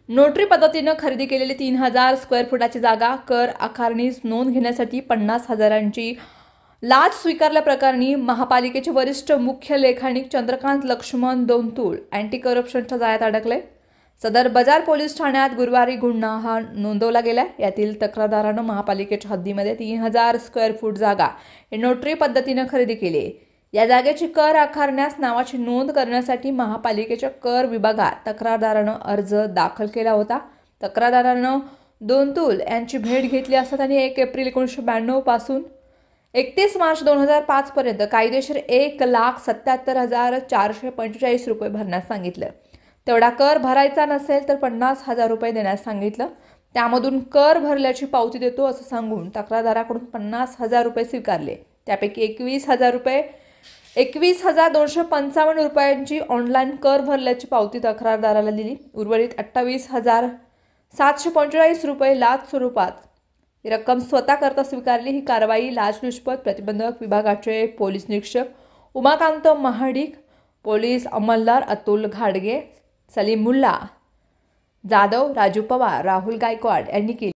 Notary पद्धतीनं खरेदी केलेली 3000 स्क्वेअर फुटाची जागा कर आकारणीस नोंद घेण्यासाठी 50,000ची लाच स्वीकारल्याप्रकरणी महापालिकेचे वरिष्ठ मुख्य लेखानिक चंद्रकांत लक्ष्मण दोंतुळ अँटी करप्शनच्या जाळ्यात अडकले। सदर बाजार पोलीस ठाण्यात गुरुवारी गुन्हा नोंदवला गेला। यातील तक्रारदारानं महापालिकेच्या हद्दीमध्ये 3000 स्क्वेअर फूट जागा ही नोटरी पद्धतीनं खरेदी केली। या जागेची कर आकारण्यास नावाची नोंद करण्यासाठी महापालिकेच्या कर विभागात तक्रारदारानं अर्ज दाखल केला होता। तक्रारदारानं दोंतुळ यांची भेट घेतली असता त्यांनी 1 एप्रिल 1992 पासून 31 मार्च 2005 पर्यंत कायदेशीर 1,77,445 रुपये भरण्यास सांगितलं। तेवढा कर भरायचा नसेल तर 50,000 रुपये देण्यास सांगितलं। त्यामधून कर भरल्याची पावती देतो असं सांगून तक्रारदाराकडून 50,000 रुपये स्वीकारले। त्यापैकी 21,255 रुपयांची ऑनलाईन कर भरल्याची पावती तक्रारदाराला दिली। उर्वरित 28,745 रुपये लाच स्वरूपात ही रक्कम स्वतः करता स्वीकारली। ही कारवाई लाचलुचपत प्रतिबंधक विभागाचे पोलीस निरीक्षक उमाकांत महाडिक, पोलीस अंमलदार अतुल घाडगे, सलीम मुल्ला जाधव, राजू पवार, राहुल गायकवाड यांनी केली।